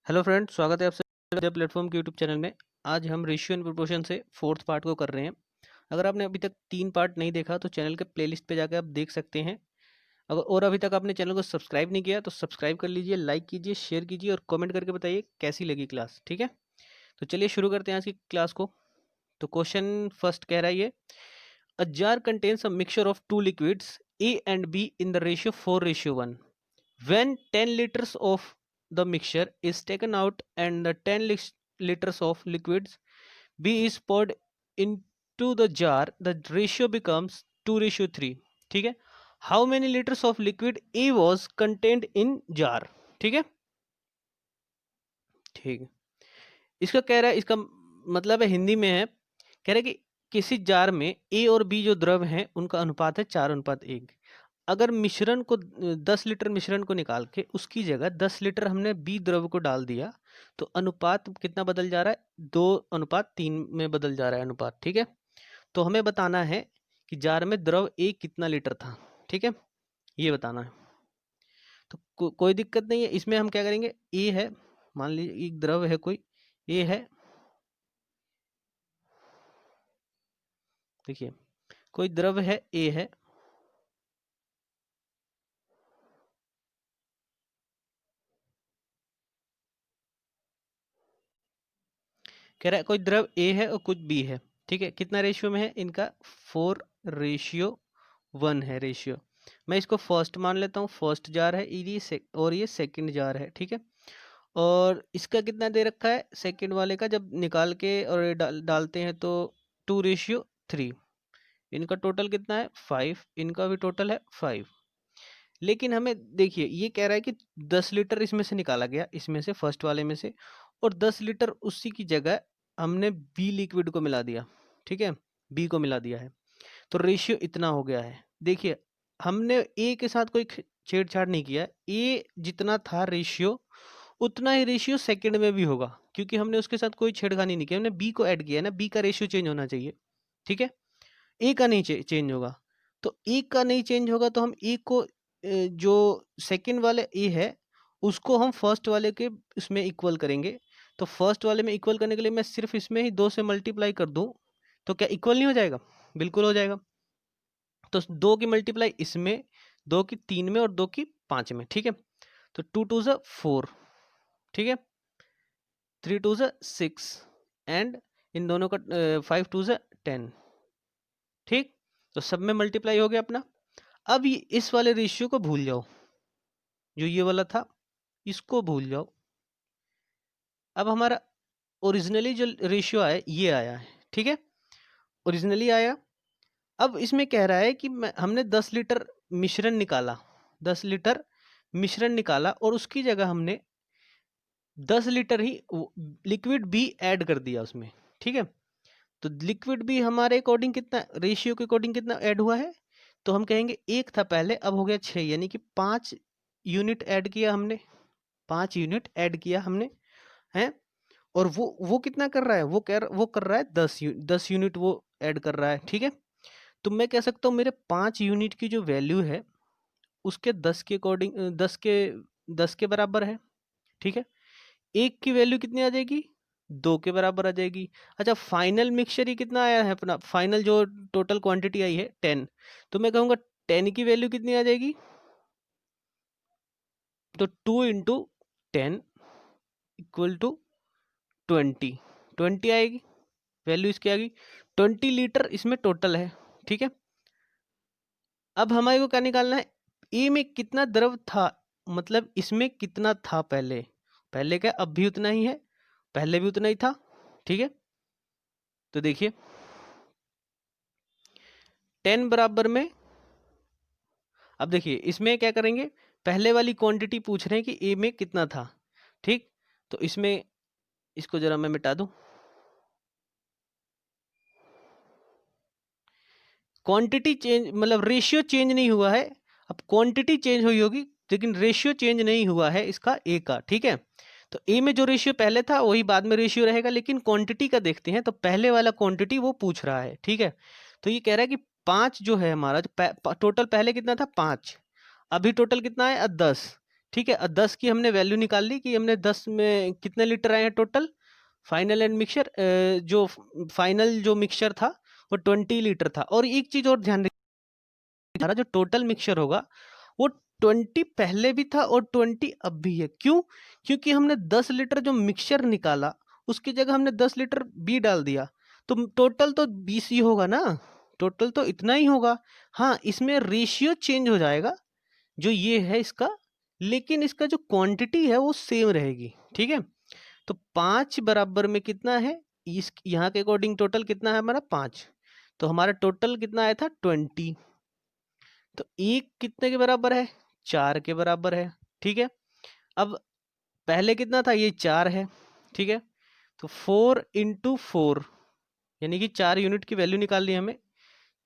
Hello friend, स्वागत है आपसे प्लेटफॉर्म के यूट्यूब चैनल में। आज हम रेशियो एंड प्रोपोर्शन से फोर्थ पार्ट को कर रहे हैं। अगर आपने अभी तक 3 पार्ट नहीं देखा तो चैनल के प्लेलिस्ट पे जाकर आप देख सकते हैं। अगर और अभी तक आपने चैनल को सब्सक्राइब नहीं किया तो सब्सक्राइब कर लीजिए, लाइक कीजिए, शेयर कीजिए और कमेंट करके बताइए कैसी लगी क्लास। ठीक है, तो चलिए शुरू करते हैं आज की क्लास को। तो क्वेश्चन फर्स्ट कह रहा है ये, a jar contains a mixture of two liquids A and be in the ratio 4:1. When 10 liters of the mixture is taken out and the 10 liters of liquids B is poured into the jar, the ratio becomes 2:3. ठीक है, how many liters of liquid A was contained in jar? ठीक है, ठीक है। इसका कह रहा है, इसका मतलब है हिंदी में है, कह रहा है कि किसी जार में ए और बी जो द्रव हैं उनका अनुपात है 4:1। अगर मिश्रण को 10 लीटर मिश्रण को निकाल के उसकी जगह 10 लीटर हमने बी द्रव को डाल दिया तो अनुपात कितना बदल जा रहा है, 2:3 में बदल जा रहा है अनुपात। ठीक है, तो हमें बताना है कि जार में द्रव ए कितना लीटर था। ठीक है, ये बताना है। तो कोई दिक्कत नहीं है, इसमें हम क्या करेंगे, ए है, मान लीजिए एक द्रव है कोई, ए है, देखिए कोई द्रव है, ए है, कह रहा है कोई द्रव ए है और कुछ बी है। ठीक है, कितना रेशियो में है इनका, 4:1 है रेशियो। मैं इसको फर्स्ट मान लेता हूँ, फर्स्ट जार है और ये सेकंड जार है। ठीक है, और इसका कितना दे रखा है सेकंड वाले का, जब निकाल के और ये डालते हैं तो 2:3। इनका टोटल कितना है 5, इनका भी टोटल है 5। लेकिन हमें देखिए ये कह रहा है कि 10 लीटर इसमें से निकाला गया, इसमें से फर्स्ट वाले में से, और 10 लीटर उसी की जगह हमने बी लिक्विड को मिला दिया। ठीक है, बी को मिला दिया है तो रेशियो इतना हो गया है। देखिए हमने ए के साथ कोई छेड़छाड़ नहीं किया, ए जितना था रेशियो उतना ही रेशियो सेकंड में भी होगा, क्योंकि हमने उसके साथ कोई छेड़खानी नहीं की, हमने बी को ऐड किया है ना, बी का रेशियो चेंज होना चाहिए। ठीक है, ए का नहीं चेंज होगा, तो ए का नहीं चेंज होगा तो हम ए को जो सेकंड वाले ए है उसको हम फर्स्ट वाले के इसमें इक्वल करेंगे। तो फर्स्ट वाले में इक्वल करने के लिए मैं सिर्फ इसमें ही 2 से मल्टीप्लाई कर दूं तो क्या इक्वल नहीं हो जाएगा, बिल्कुल हो जाएगा। तो 2 की मल्टीप्लाई इसमें, 2 की 3 में और 2 की 5 में। ठीक है, तो 2 2 ज़ा 4, ठीक है, 3 2 ज़ा 6 एंड इन दोनों का 5 2 ज़ा 10। ठीक, तो सब में मल्टीप्लाई हो गया अपना। अब ये इस वाले रेशियो को भूल जाओ, जो ये वाला था इसको भूल जाओ। अब हमारा ओरिजिनली जो रेशियो आया ये आया है। ठीक है, ओरिजिनली आया। अब इसमें कह रहा है कि हमने 10 लीटर मिश्रण निकाला, 10 लीटर मिश्रण निकाला और उसकी जगह हमने 10 लीटर ही लिक्विड भी ऐड कर दिया उसमें। ठीक है, तो लिक्विड भी हमारे अकॉर्डिंग कितना, रेशियो के अकॉर्डिंग कितना ऐड हुआ है, तो हम कहेंगे 1 था पहले, अब हो गया 6, यानी कि 5 यूनिट ऐड किया हमने, 5 यूनिट ऐड किया हमने, हैं। और वो कितना कर रहा है, वो कर रहा है 10 यूनिट वो ऐड कर रहा है। ठीक है, तो मैं कह सकता हूँ मेरे 5 यूनिट की जो वैल्यू है उसके 10 के अकॉर्डिंग 10 के बराबर है। ठीक है, एक की वैल्यू कितनी आ जाएगी, 2 के बराबर आ जाएगी। अच्छा, फाइनल मिक्सचर ही कितना आया है अपना, फाइनल जो टोटल क्वांटिटी आई है 10, तो मैं कहूँगा 10 की वैल्यू कितनी आ जाएगी, तो 2 इंटू 10 इक्वल टू 20 आएगी, वैल्यू इसकी आ गई। 20 लीटर इसमें टोटल है। ठीक है, अब हमारे को क्या निकालना है, ए में कितना द्रव था, मतलब इसमें कितना था पहले, पहले क्या अब भी उतना ही है, पहले भी उतना ही था। ठीक है, तो देखिए 10 बराबर में, अब देखिए इसमें क्या करेंगे, पहले वाली क्वांटिटी पूछ रहे हैं कि ए में कितना था। ठीक, तो इसमें इसको जरा मैं मिटा दूं, क्वांटिटी चेंज मतलब रेशियो चेंज नहीं हुआ है, अब क्वांटिटी चेंज हुई होगी लेकिन रेशियो चेंज नहीं हुआ है इसका ए का। ठीक है, तो ए में जो रेशियो पहले था वही बाद में रेशियो रहेगा, लेकिन क्वांटिटी का देखते हैं तो पहले वाला क्वांटिटी वो पूछ रहा है। ठीक है, तो ये कह रहा है कि 5 जो है हमारा, टोटल पहले कितना था 5, अभी टोटल कितना है 10। ठीक है। 10 की हमने वैल्यू निकाल ली कि हमने 10 में कितने लीटर आए हैं टोटल। फाइनल एंड मिक्सचर जो फाइनल जो मिक्सचर था वो 20 लीटर था। और एक चीज और ध्यान रखिए, जो टोटल मिक्सचर होगा वो 20 पहले भी था और 20 अब भी है। क्यों? क्योंकि हमने 10 लीटर जो मिक्सचर निकाला उसकी जगह हमने 10 लीटर बी डाल दिया, तो टोटल तो 20 ही होगा ना, टोटल तो इतना ही होगा। हाँ, इसमें रेशियो चेंज हो जाएगा जो ये है इसका, लेकिन इसका जो क्वांटिटी है वो सेम रहेगी। ठीक है, तो 5 बराबर में कितना है, इस यहाँ के अकॉर्डिंग टोटल कितना है हमारा 5, तो हमारा टोटल कितना आया था 20। तो एक कितने के बराबर है, 4 के बराबर है। ठीक है, अब पहले कितना था, ये 4 है। ठीक है, तो 4 इंटू 4 यानी कि 4 यूनिट की वैल्यू निकाल ली हमें,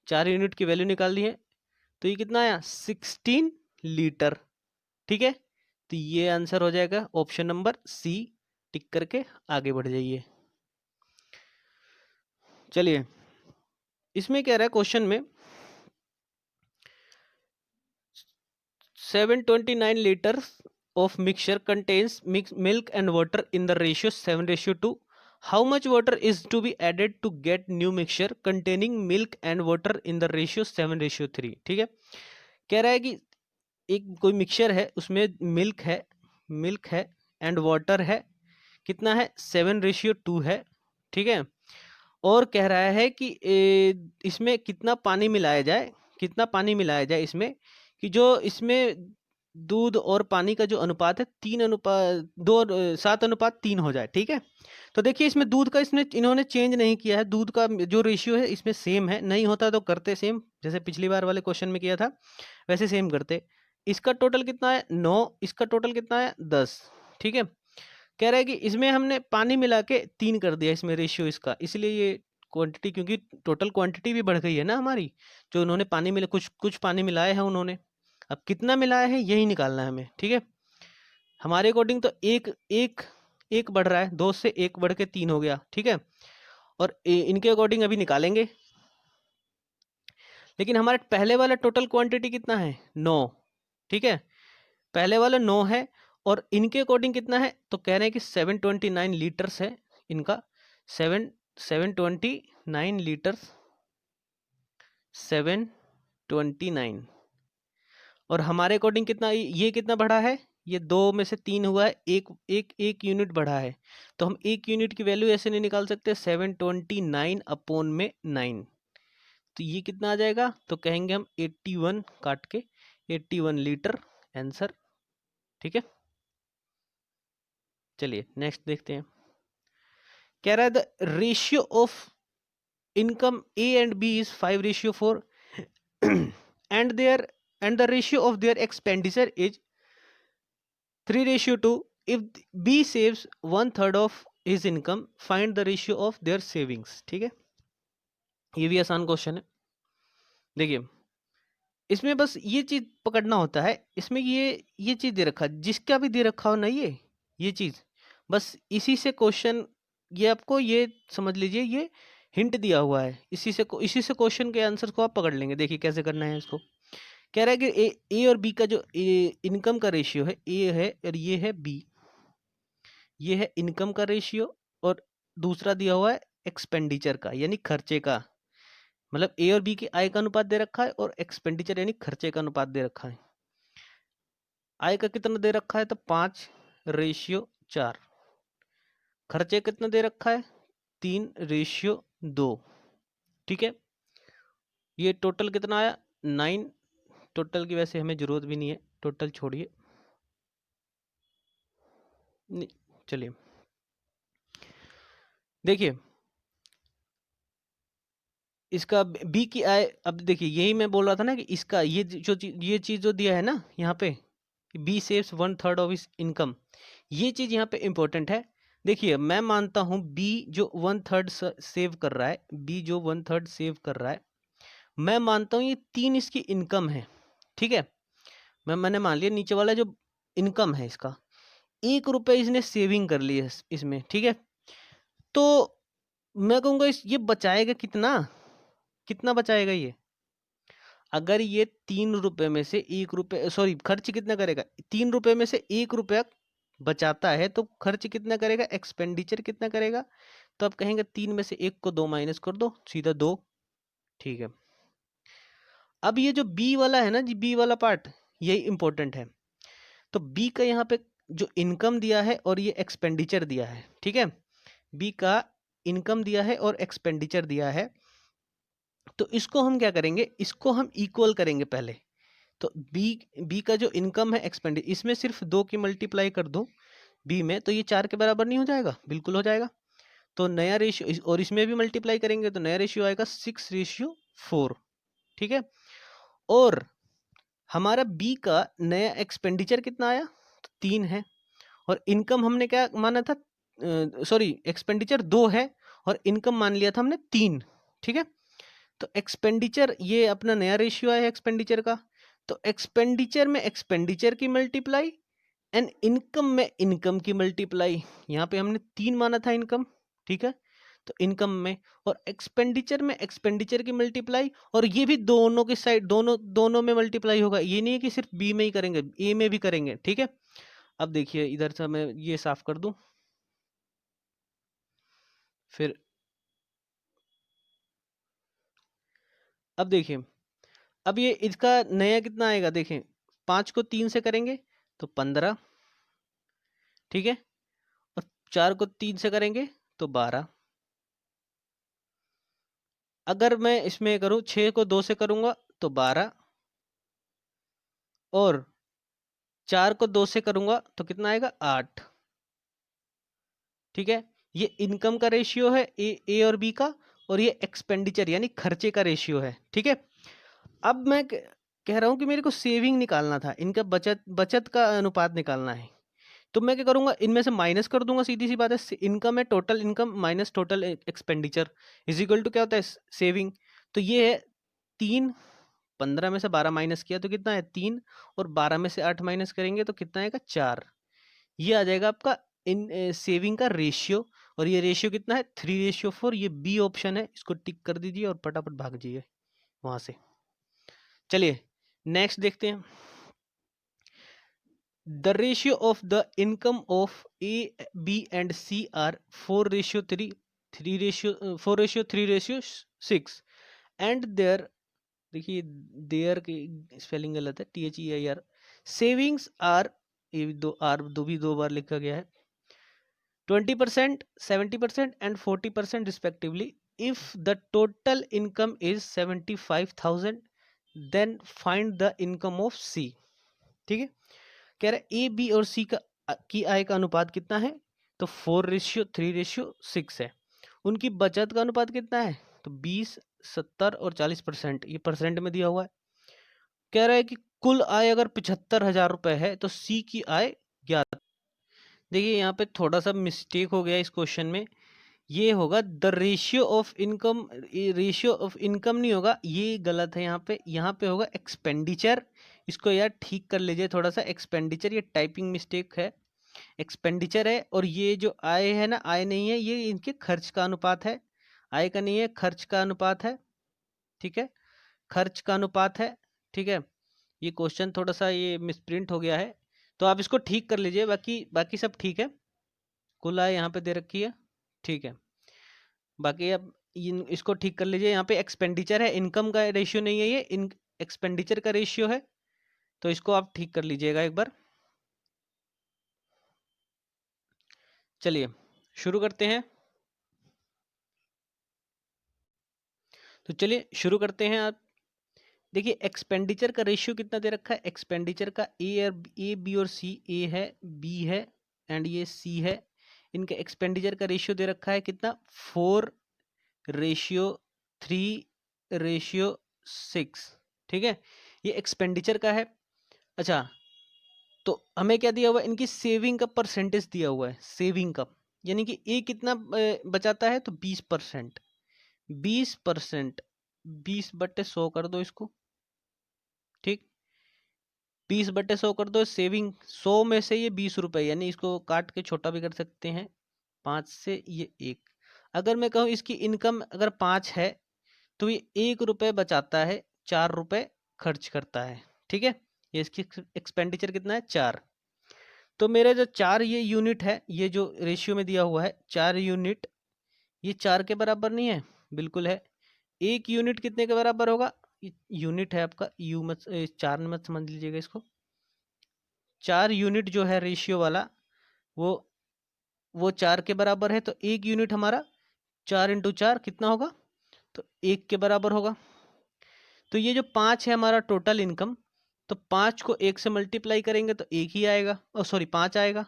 4 यूनिट की वैल्यू निकाल ली है, तो ये कितना आया 16 लीटर। ठीक है, तो ये आंसर हो जाएगा ऑप्शन नंबर सी। टिक करके आगे बढ़ जाइए। चलिए, इसमें कह रहा है क्वेश्चन में 729 liters of mixture contains milk and water in the ratio 7:2. How much water is to be added to get new mixture containing milk and water in the ratio 7:3? ठीक है, कह रहा है कि एक कोई मिक्सचर है उसमें मिल्क है एंड वाटर है, कितना है 7:2 है। ठीक है, और कह रहा है कि इसमें कितना पानी मिलाया जाए, इसमें कि जो इसमें दूध और पानी का जो अनुपात है 7:3 हो जाए। ठीक है, तो देखिए इसमें दूध का इन्होंने चेंज नहीं किया है, दूध का जो रेशियो है इसमें सेम है, नहीं होता तो करते सेम, जैसे पिछली बार वाले क्वेश्चन में किया था वैसे सेम करते। इसका टोटल कितना है 9, इसका टोटल कितना है 10। ठीक है, कह रहा है कि इसमें हमने पानी मिला के 3 कर दिया इसमें रेशियो इसका, इसलिए ये क्वांटिटी, क्योंकि टोटल क्वांटिटी भी बढ़ गई है ना हमारी, जो उन्होंने पानी मिला, कुछ पानी मिलाया है उन्होंने, अब कितना मिलाया है यही निकालना है हमें। ठीक है, हमारे अकॉर्डिंग तो एक एक एक बढ़ रहा है, 2 से 1 बढ़ के 3 हो गया। ठीक है, और इनके अकॉर्डिंग अभी निकालेंगे, लेकिन हमारे पहले वाला टोटल क्वांटिटी कितना है 9। ठीक है, पहले वाला 9 है और इनके अकॉर्डिंग कितना है, तो कह रहे हैं कि 729 लीटर्स है इनका, 729 लीटर्स, 729, और हमारे अकॉर्डिंग कितना, ये कितना बढ़ा है, ये 2 में से 3 हुआ है, एक यूनिट बढ़ा है, तो हम एक यूनिट की वैल्यू ऐसे नहीं निकाल सकते, 729 अपॉन में 9, तो ये कितना आ जाएगा, तो कहेंगे हम 81 काट के 81 लीटर आंसर। ठीक है, चलिए नेक्स्ट देखते हैं। कह रहा है the ratio of income A and B is 5:4 and the ratio of their expenditure is 3:2. If B saves 1/3 of his income, find the ratio of their savings. ठीक है, ये भी आसान क्वेश्चन है। देखिए इसमें बस ये चीज पकड़ना होता है, इसमें ये चीज दे रखा, जिसका भी दे रखा हो ना ये चीज, बस इसी से क्वेश्चन, ये आपको ये समझ लीजिए ये हिंट दिया हुआ है, इसी से क्वेश्चन के आंसर को आप पकड़ लेंगे। देखिए कैसे करना है इसको। कह रहा है कि ए और बी का जो इनकम का रेशियो है, ए है और ये है बी, ये है इनकम का रेशियो, और दूसरा दिया हुआ है एक्सपेंडिचर का यानी खर्चे का, मतलब ए और बी की आय का अनुपात दे रखा है और एक्सपेंडिचर यानी खर्चे का अनुपात दे रखा है। आय का कितना दे रखा है, तो 5:4, खर्चे कितना दे रखा है 3:2। ठीक है, ये टोटल कितना आया 9, टोटल की वैसे हमें जरूरत भी नहीं है, टोटल छोड़िए, चलिए देखिए इसका बी की आय, अब देखिए यही मैं बोल रहा था ना कि इसका ये चीज जो दिया है ना यहाँ पे, B saves 1/3 of his income, ये चीज यहाँ पे इंपॉर्टेंट है। देखिए मैं मानता हूँ बी जो 1/3 सेव कर रहा है, मैं मानता हूँ ये 3 इसकी इनकम है। ठीक है, मैंने मान लिया नीचे वाला जो इनकम है इसका 1 रुपए इसने सेविंग कर ली है इसमें। ठीक है, तो मैं कहूँगा ये बचाएगा कितना बचाएगा ये, अगर ये 3 रुपए में से 1 रुपए, सॉरी, खर्च कितना करेगा, 3 रुपए में से 1 रुपया बचाता है तो खर्च कितना करेगा, एक्सपेंडिचर कितना करेगा। तो आप कहेंगे 3 में से 1 को 2 माइनस कर दो, सीधा 2। ठीक है, अब ये जो बी वाला है ना जी, बी वाला पार्ट, यही इंपॉर्टेंट है। तो बी का यहाँ पे जो इनकम दिया है और ये एक्सपेंडिचर दिया है, ठीक है, बी का इनकम दिया है और एक्सपेंडिचर दिया है। तो इसको हम क्या करेंगे, इसको हम इक्वल करेंगे पहले। तो बी का जो इनकम है, एक्सपेंडिचर, इसमें सिर्फ 2 की मल्टीप्लाई कर दो बी में, तो ये 4 के बराबर नहीं हो जाएगा, बिल्कुल हो जाएगा। तो नया रेशियो, और इसमें भी मल्टीप्लाई करेंगे तो नया रेशियो आएगा 6:4। ठीक है, और हमारा बी का नया एक्सपेंडिचर कितना आया, तो 3 है, और इनकम हमने क्या माना था, सॉरी, एक्सपेंडिचर 2 है और इनकम मान लिया था हमने 3। ठीक है, तो एक्सपेंडिचर, ये अपना नया रेशियो है एक्सपेंडिचर का, तो एक्सपेंडिचर में एक्सपेंडिचर की मल्टीप्लाई एंड इनकम में इनकम की मल्टीप्लाई। यहाँ पे हमने 3 माना था इनकम, ठीक है, तो इनकम में, और एक्सपेंडिचर में एक्सपेंडिचर की मल्टीप्लाई, और ये भी दोनों की साइड, दोनों में मल्टीप्लाई होगा, ये नहीं है कि सिर्फ बी में ही करेंगे, ए में भी करेंगे। ठीक है, अब देखिए इधर से मैं ये साफ कर दूं, फिर अब देखिए, अब ये इसका नया कितना आएगा, देखें, 5 को 3 से करेंगे तो 15, ठीक है, और 4 को 3 से करेंगे तो 12। अगर मैं इसमें करूं 6 को 2 से करूंगा तो 12, और 4 को 2 से करूंगा तो कितना आएगा, 8। ठीक है, ये इनकम का रेशियो है ए और बी का, और ये एक्सपेंडिचर यानी खर्चे का रेशियो है। ठीक है, अब मैं कह रहा हूं कि मेरे को सेविंग निकालना था, इनका बचत का अनुपात निकालना है। तो मैं क्या करूंगा, इनमें से माइनस कर दूंगा, सीधी सी बात है, इनकम है, total income minus total expenditure is equal to क्या होता है, सेविंग। तो ये है 3, 15 में से 12 माइनस किया तो कितना है 3, और 12 में से 8 माइनस करेंगे तो कितना आएगा 4। ये आ जाएगा आपका इन सेविंग का रेशियो, और ये रेशियो कितना है 3:4। ये बी ऑप्शन है, इसको टिक कर दीजिए और फटाफट भाग जाइए वहां से। चलिए नेक्स्ट देखते हैं। The ratio of the income of A, B and C are 4:3, 4:3:6, and their, देखिए देयर की स्पेलिंग गलत है, THEIR, सेविंग्स आर, ये दो भी 2 बार लिखा गया है, 20%, 70% and 40% respectively. If the total income is 75,000 then find the income of C. ठीक है, कह रहा है ए बी और सी की आय का अनुपात कितना है, तो 4:3:6 है। उनकी बचत का अनुपात कितना है, तो 20, 70 और 40%, ये परसेंट में दिया हुआ है। कह रहा है कि कुल आय अगर 75,000 रुपए है तो सी की आय ज्ञात। देखिए यहाँ पे थोड़ा सा मिस्टेक हो गया इस क्वेश्चन में, ये होगा the ratio of income, ratio of income नहीं होगा, ये गलत है। यहाँ पे होगा एक्सपेंडिचर। इसको यार ठीक कर लीजिए थोड़ा सा, एक्सपेंडिचर, ये टाइपिंग मिस्टेक है, एक्सपेंडिचर है, और ये जो आय है ना, आय नहीं है, ये इनके खर्च का अनुपात है, आय का नहीं है, खर्च का अनुपात है। ठीक है, खर्च का अनुपात है। ठीक है, ये क्वेश्चन थोड़ा सा ये मिसप्रिंट हो गया है, तो आप इसको ठीक कर लीजिए, बाकी बाकी सब ठीक है। कुल आय यहाँ पे दे रखी है, ठीक है, बाकी अब इसको ठीक कर लीजिए। यहाँ पे एक्सपेंडिचर है, इनकम का रेशियो नहीं है, ये एक्सपेंडिचर का रेशियो है, तो इसको आप ठीक कर लीजिएगा एक बार। चलिए शुरू करते हैं। तो चलिए शुरू करते हैं। आप देखिए एक्सपेंडिचर का रेशियो कितना दे रखा है, एक्सपेंडिचर का ए बी और सी, ए है, बी है एंड ये सी है। इनका एक्सपेंडिचर का रेशियो दे रखा है कितना, 4:3:6। ठीक है, ये एक्सपेंडिचर का है। अच्छा, तो हमें क्या दिया हुआ है, इनकी सेविंग का परसेंटेज दिया हुआ है, सेविंग का, यानी कि ए कितना बचाता है, तो 20%, 20%, 20/100 कर दो इसको। ठीक, 20/100 कर दो, सेविंग 100 में से ये 20 रुपए, यानी इसको काट के छोटा भी कर सकते हैं, 5 से ये 1। अगर मैं कहूँ इसकी इनकम अगर 5 है तो ये 1 रुपए बचाता है, 4 रुपए खर्च करता है। ठीक है, ये इसकी एक्सपेंडिचर कितना है 4। तो मेरे जो 4 ये यूनिट है, ये जो रेशियो में दिया हुआ है 4 यूनिट, ये 4 के बराबर नहीं है? बिल्कुल है। 1 यूनिट कितने के बराबर होगा? यूनिट है आपका, यू मत 4 मत समझ लीजिएगा इसको। 4 यूनिट जो है रेशियो वाला, वो 4 के बराबर है। तो 1 यूनिट हमारा 4 इंटू 4 कितना होगा? तो 1 के बराबर होगा। तो ये जो 5 है हमारा टोटल इनकम, तो 5 को 1 से मल्टीप्लाई करेंगे तो 1 ही आएगा, और सॉरी 5 आएगा।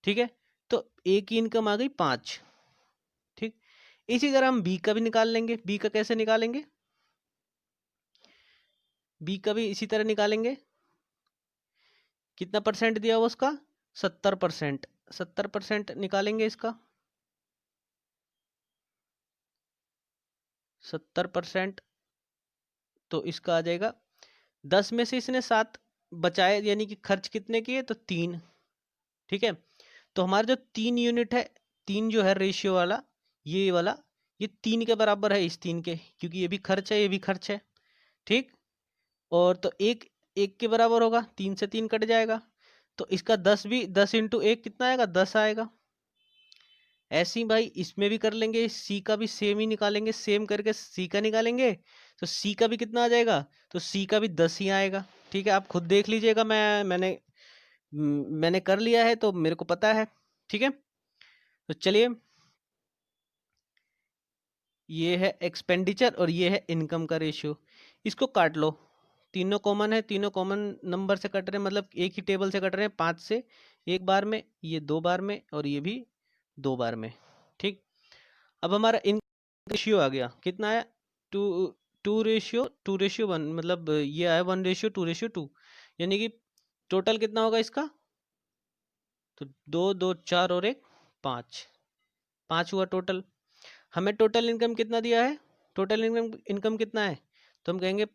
ठीक है, तो 1 की इनकम आ गई 5। ठीक, इसी तरह हम बी का भी निकाल लेंगे। बी का कैसे निकालेंगे? बी का भी इसी तरह निकालेंगे। कितना परसेंट दिया हुआ उसका? 70%। 70% निकालेंगे इसका। 70%, तो इसका आ जाएगा 10 में से इसने 7 बचाए, यानी कि खर्च कितने किए? तो 3। ठीक है, तो हमारा जो 3 यूनिट है, 3 जो है रेशियो वाला, ये वाला, ये 3 के बराबर है इस 3 के, क्योंकि ये भी खर्च है, ये भी खर्च है। ठीक, और तो 1 के बराबर होगा, 3 से 3 कट जाएगा, तो इसका 10 भी, 10 इंटू 1 कितना आएगा? 10 आएगा। ऐसे ही भाई इसमें भी कर लेंगे, सी का भी सेम ही निकालेंगे, सेम करके सी का निकालेंगे, तो सी का भी कितना आ जाएगा? तो सी का भी 10 ही आएगा। ठीक है, आप खुद देख लीजिएगा, मैंने कर लिया है तो मेरे को पता है। ठीक है, तो चलिए, ये है एक्सपेंडिचर और ये है इनकम का रेशियो। इसको काट लो, तीनों कॉमन है, तीनों कॉमन नंबर से कट रहे हैं, मतलब एक ही टेबल से कट रहे हैं। 5 से 1 बार में, ये 2 बार में, और ये भी 2 बार में। ठीक, अब हमारा इनकम रेशियो आ गया, कितना आया? 2:1, मतलब ये आया 1:2:2, यानी कि टोटल कितना होगा इसका? तो 2 2 4 और 1 5, 5 हुआ टोटल। हमें टोटल इनकम कितना दिया है? टोटल इनकम कितना है? तो हम कहेंगे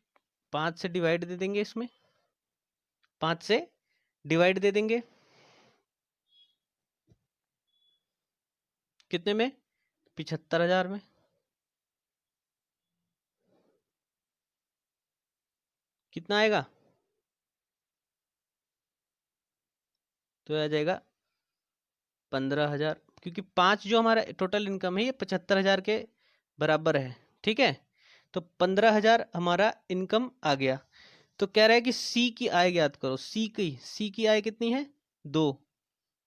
5 से डिवाइड दे देंगे, इसमें 5 से डिवाइड दे देंगे, कितने में? 75,000 में। कितना आएगा? तो आ जाएगा 15,000, क्योंकि 5 जो हमारा टोटल इनकम है ये 75,000 के बराबर है। ठीक है, तो 15,000 हमारा इनकम आ गया। तो कह रहा है कि सी की आय ज्ञात करो। सी की आय कितनी है? 2।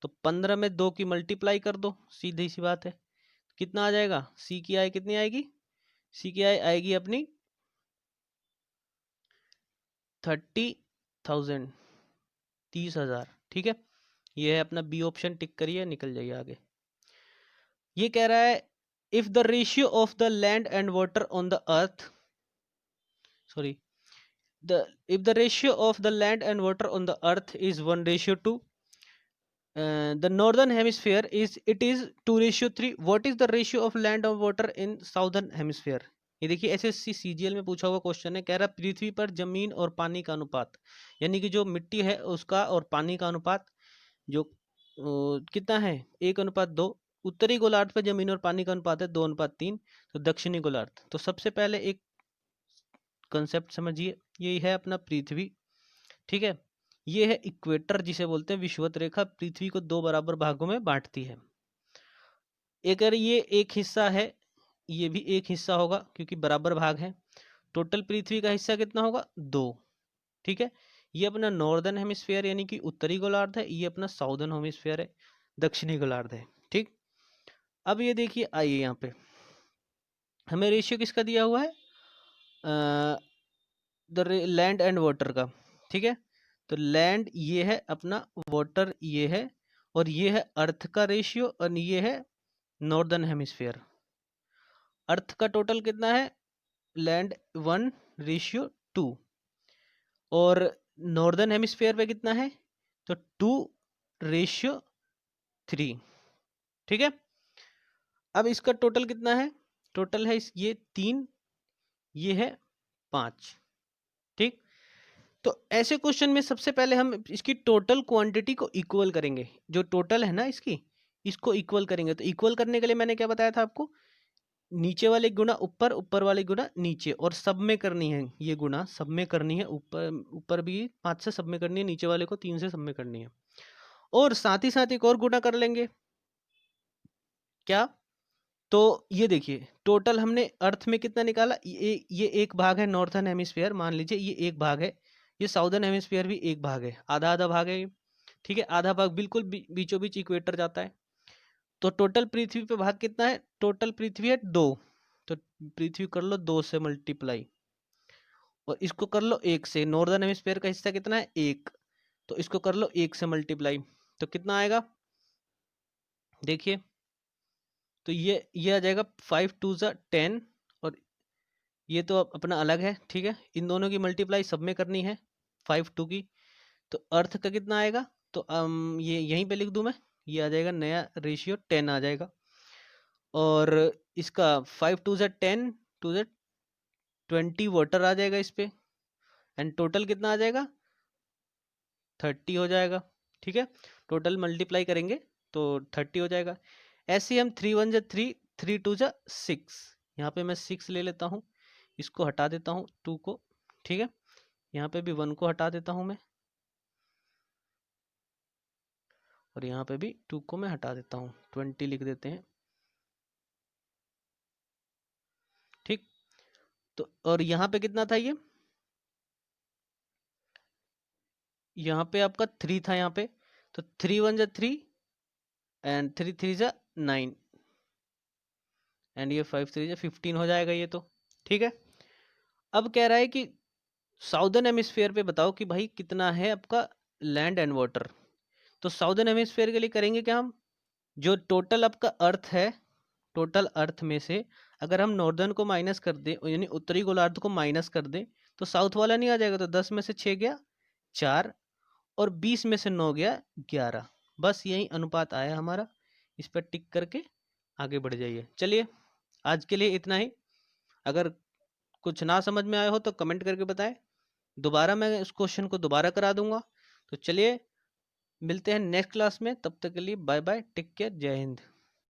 तो 15 में 2 की मल्टीप्लाई कर दो, सीधी सी बात है। कितना आ जाएगा? सी की आय कितनी आएगी? सी की आय आएगी अपनी 30,000, 30,000। ठीक है, ये है अपना बी ऑप्शन, टिक करिए, निकल जाइए आगे। ये कह रहा है if the ratio of the land and water on the earth, sorry, if the ratio of the land and water on the earth is 1:2, the northern hemisphere it is 2:3, what is the ratio of land and water in southern hemisphere? ये देखिए SSC CGL में पूछा हुआ question है। कह रहा पृथ्वी पर जमीन और पानी का अनुपात, यानी कि जो मिट्टी है उसका और पानी का अनुपात जो कितना है? 1:2। उत्तरी गोलार्ध पर जमीन और पानी का अनुपात है 2:3। तो दक्षिणी गोलार्ध, तो सबसे पहले एक कंसेप्ट समझिए, ये है अपना पृथ्वी। ठीक है, ये है इक्वेटर जिसे बोलते हैं विषुवत रेखा, पृथ्वी को 2 बराबर भागों में बांटती है। अगर ये एक हिस्सा है, ये भी एक हिस्सा होगा, क्योंकि बराबर भाग है। टोटल पृथ्वी का हिस्सा कितना होगा? 2। ठीक है, ये अपना नॉर्दर्न हेमिस्फीयर यानी कि उत्तरी गोलार्ध है, ये अपना साउदर्न हेमिस्फीयर है, दक्षिणी गोलार्ध है। ठीक, अब ये देखिए, आइए यहाँ पे हमें रेशियो किसका दिया हुआ है? द लैंड एंड वाटर का। ठीक है, तो लैंड ये है अपना, वाटर ये है, और ये है अर्थ का रेशियो, और ये है नॉर्दर्न हेमिस्फीयर। अर्थ का टोटल कितना है? लैंड 1:2, और नॉर्दर्न हेमिस्फीयर पे कितना है? तो 2:3। ठीक है, अब इसका टोटल कितना है? टोटल है ये 3, ये है 5। ठीक, तो ऐसे क्वेश्चन में सबसे पहले हम इसकी टोटल क्वांटिटी को इक्वल करेंगे। जो टोटल है ना इसकी, इसको इक्वल करेंगे। तो इक्वल करने के लिए मैंने क्या बताया था आपको? नीचे वाले गुना ऊपर, ऊपर वाले गुना नीचे, और सब में करनी है ये गुना, सब में करनी है, ऊपर ऊपर भी 5 से सब में करनी है, नीचे वाले को 3 से सब में करनी है। और साथ ही साथ एक और गुना कर लेंगे, क्या? तो ये देखिए टोटल हमने अर्थ में कितना निकाला, ये एक भाग है नॉर्थर्न हेमिस्फीयर, मान लीजिए ये एक भाग है, ये साउदर्न हेमिस्फीयर भी एक भाग है, आधा आधा भाग है ये, ठीक है। आधा भाग बिल्कुल बीचों बीच इक्वेटर जाता है। तो टोटल पृथ्वी पे भाग कितना है? टोटल पृथ्वी है 2, तो पृथ्वी कर लो 2 से मल्टीप्लाई, और इसको कर लो 1 से। नॉर्दर्न हेमिस्फीयर का हिस्सा कितना है? 1, तो इसको कर लो 1 से मल्टीप्लाई, तो कितना आएगा देखिए, तो ये आ जाएगा 5 2 ज़ा 10, और ये तो अपना अलग है, ठीक है। इन दोनों की मल्टीप्लाई सब में करनी है 5 2 की, तो अर्थ का कितना आएगा? तो ये यहीं पे लिख दूं मैं, ये आ जाएगा नया रेशियो 10 आ जाएगा, और इसका 5 2 ज़ा 10, 2 ज़ा 20 वाटर आ जाएगा इस पे, एंड टोटल कितना आ जाएगा? 30 हो जाएगा, ठीक है। टोटल मल्टीप्लाई करेंगे तो 30 हो जाएगा। ऐसे ही हम 3 1 ज़ा 3, 3 2 ज़ा 6, यहाँ पे मैं 6 ले लेता हूँ, इसको हटा देता हूँ 2 को, ठीक है। यहाँ पे भी 1 को हटा देता हूँ मैं, और यहाँ पे भी 2 को मैं हटा देता हूँ, 20 लिख देते हैं, ठीक। तो और यहाँ पे कितना था ये? यहाँ पे आपका 3 था यहाँ पे, तो 3 1 ज़ा 3, एंड 3 3 ज़ा 9, एंड ये 5 3 ज़ा 15 हो जाएगा ये तो, ठीक है। अब कह रहा है कि साउदर्न हेमिस्फीयर पे बताओ कि भाई कितना है आपका लैंड एंड वाटर। तो साउदर्न हेमिस्फीयर के लिए करेंगे क्या हम, जो टोटल आपका अर्थ है, टोटल अर्थ में से अगर हम नॉर्दर्न को माइनस कर दें, यानी उत्तरी गोलार्ध को माइनस कर दें, तो साउथ वाला नहीं आ जाएगा। तो 10 में से 6 गया 4, और 20 में से 9 गया 11। बस यही अनुपात आया हमारा, इस पर टिक करके आगे बढ़ जाइए। चलिए आज के लिए इतना ही, अगर कुछ ना समझ में आया हो तो कमेंट करके बताएं, दोबारा मैं इस क्वेश्चन को दोबारा करा दूंगा। तो चलिए मिलते हैं नेक्स्ट क्लास में, तब तक के लिए बाय बाय, टेक केयर, जय हिंद।